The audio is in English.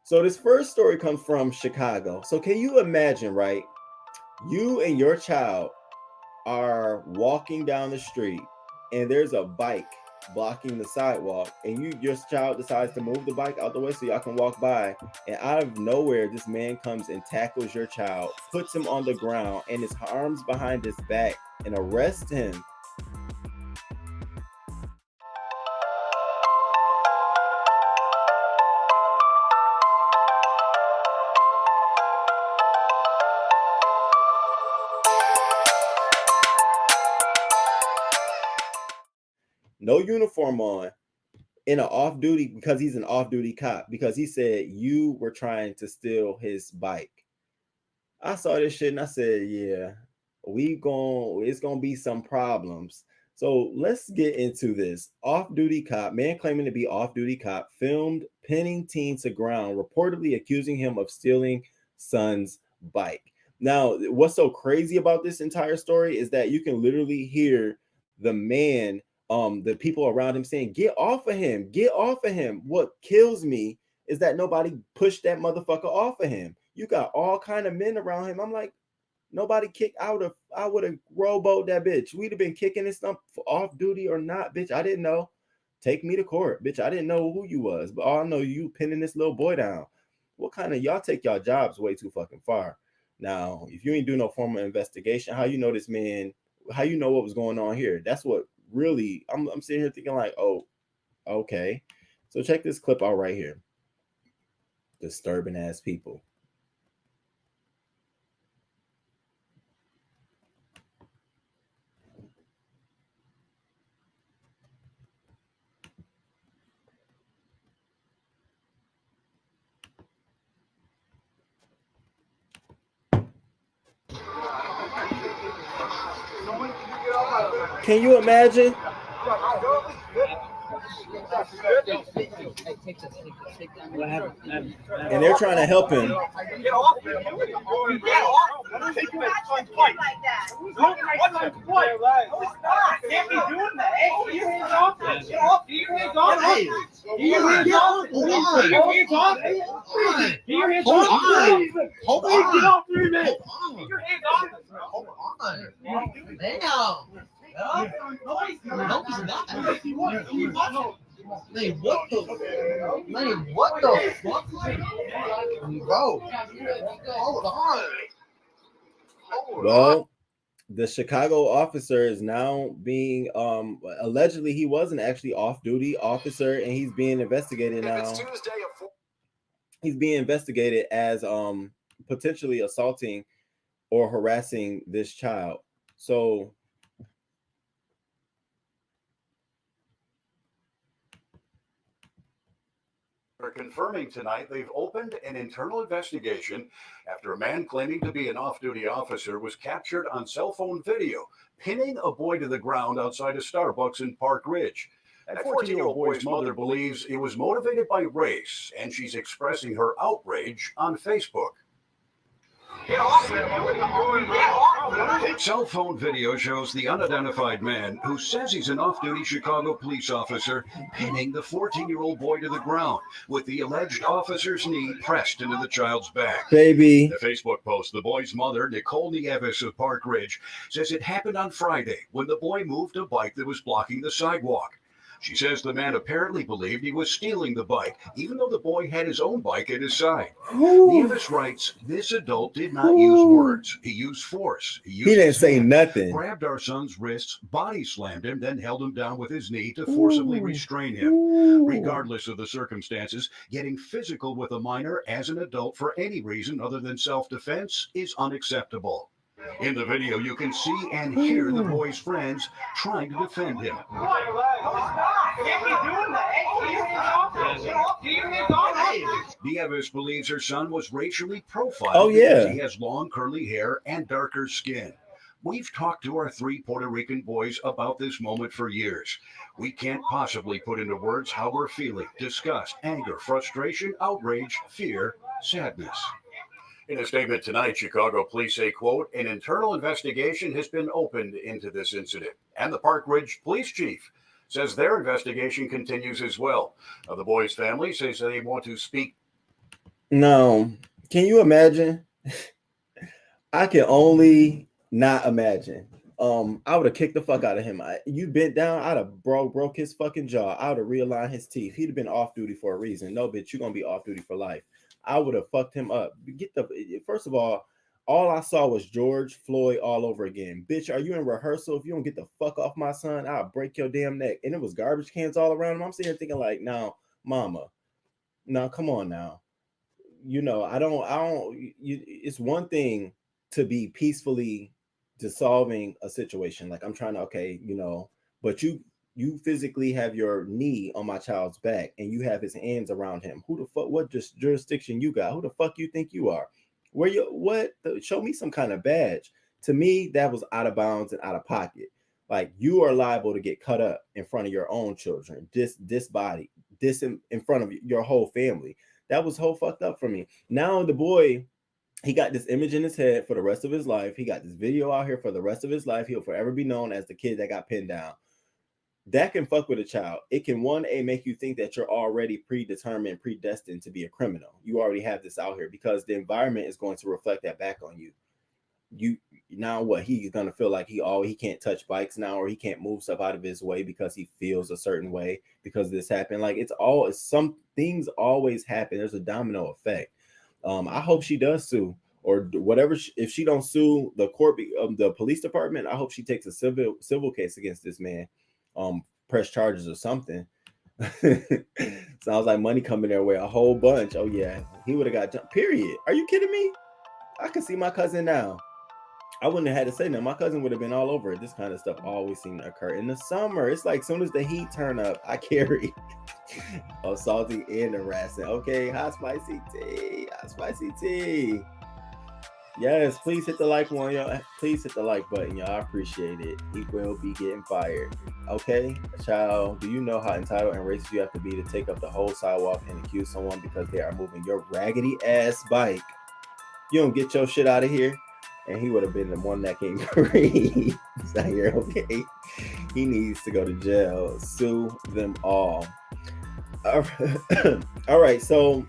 So this first story comes from Chicago. So can you imagine, right? You and your child are walking down the street and there's a bike blocking the sidewalk, and your child decides to move the bike out the way so y'all can walk by, and out of nowhere this man comes and tackles your child, puts him on the ground and his arms behind his back and arrests him. No uniform on, in an off duty, because he's an off duty cop, because he said you were trying to steal his bike. I saw this shit and I said, yeah, it's gonna be some problems. So let's get into this. Off duty cop, man claiming to be off duty cop, filmed pinning teen to ground, reportedly accusing him of stealing son's bike. Now, what's so crazy about this entire story is that you can literally hear the man, the people around him saying, get off of him, get off of him. What kills me is that nobody pushed that motherfucker off of him. You got all kind of men around him. I'm like, nobody kicked out of. I would have rowboat that bitch. We'd have been kicking this stuff for off duty or not, bitch. I didn't know. Take me to court, bitch. I didn't know who you was, but all I know you pinning this little boy down. What kind of y'all take y'all jobs way too fucking far. Now, if you ain't do no formal investigation, how you know this man? How you know what was going on here? That's what really. I'm sitting here thinking like, oh, okay. So check this clip out right here. Disturbing ass people. Can you imagine? And they're trying to help him. What the fuck? Bro, hold on. Well, the Chicago officer is now being allegedly he was an actually off-duty officer, and he's being investigated now. He's being investigated as potentially assaulting or harassing this child. So are confirming tonight they've opened an internal investigation after a man claiming to be an off-duty officer was captured on cell phone video pinning a boy to the ground outside a Starbucks in Park Ridge. That 14-year-old boy's mother believes it was motivated by race, and she's expressing her outrage on Facebook. Cell phone video shows the unidentified man, who says he's an off-duty Chicago police officer, pinning the 14-year-old boy to the ground with the alleged officer's knee pressed into the child's back. Baby. The Facebook post, the boy's mother, Nicole Nieves of Park Ridge, says it happened on Friday when the boy moved a bike that was blocking the sidewalk. She says the man apparently believed he was stealing the bike, even though the boy had his own bike at his side. Nieves writes, this adult did not use words. He used force. He didn't say nothing. Grabbed our son's wrists, body slammed him, then held him down with his knee to forcibly restrain him. Regardless of the circumstances, getting physical with a minor as an adult for any reason other than self-defense is unacceptable. In the video, you can see and hear the boy's friends trying to defend him. Nieves believes her son was racially profiled. Oh, yeah. Because he has long curly hair and darker skin. We've talked to our 3 Puerto Rican boys about this moment for years. We can't possibly put into words how we're feeling: disgust, anger, frustration, outrage, fear, sadness. In a statement tonight, Chicago police say, quote, an internal investigation has been opened into this incident. And the Park Ridge police chief says their investigation continues as well. The boy's family says they want to speak. No, can you imagine? I can only not imagine. I would have kicked the fuck out of him. You bent down, I'd have broke his fucking jaw. I would have realigned his teeth. He'd have been off duty for a reason. No, bitch, you're gonna be off duty for life. I would have fucked him up. Get the first of all I saw was George Floyd all over again. Bitch, are you in rehearsal? If you don't get the fuck off my son, I'll break your damn neck. And it was garbage cans all around him. I'm sitting here thinking like, now, mama, now come on now. It's one thing to be peacefully dissolving a situation. Like I'm trying to, okay, but you physically have your knee on my child's back and you have his hands around him. Who the fuck, what just jurisdiction you got? Who the fuck you think you are? Where you, show me some kind of badge. To me, that was out of bounds and out of pocket. Like you are liable to get cut up in front of your own children, this body, this in front of your whole family. That was whole fucked up for me. Now the boy, he got this image in his head for the rest of his life. He got this video out here for the rest of his life. He'll forever be known as the kid that got pinned down. That can fuck with a child. It can make you think that you're already predetermined, predestined to be a criminal. You already have this out here because the environment is going to reflect that back on you. You now what he's gonna feel like he can't touch bikes now, or he can't move stuff out of his way because he feels a certain way because this happened. Like it's some things always happen. There's a domino effect. I hope she does sue or whatever. If she don't sue the court, the police department, I hope she takes a civil case against this man, press charges or something. Sounds like money coming their way a whole bunch. Oh yeah, he would have got jumped. Period. Are you kidding me? I can see my cousin now. I wouldn't have had to say that. My cousin would have been all over it. This kind of stuff always seemed to occur in the summer. It's like as soon as the heat turn up, I carry salty and harassing. Okay, hot spicy tea. Yes, please hit the like one, y'all. Please hit the like button, y'all. I appreciate it. He will be getting fired. Okay, child, do you know how entitled and racist you have to be to take up the whole sidewalk and accuse someone because they are moving your raggedy ass bike? You don't get your shit out of here. And he would have been the one that came free. He's out here, okay? He needs to go to jail. Sue them all. All right, so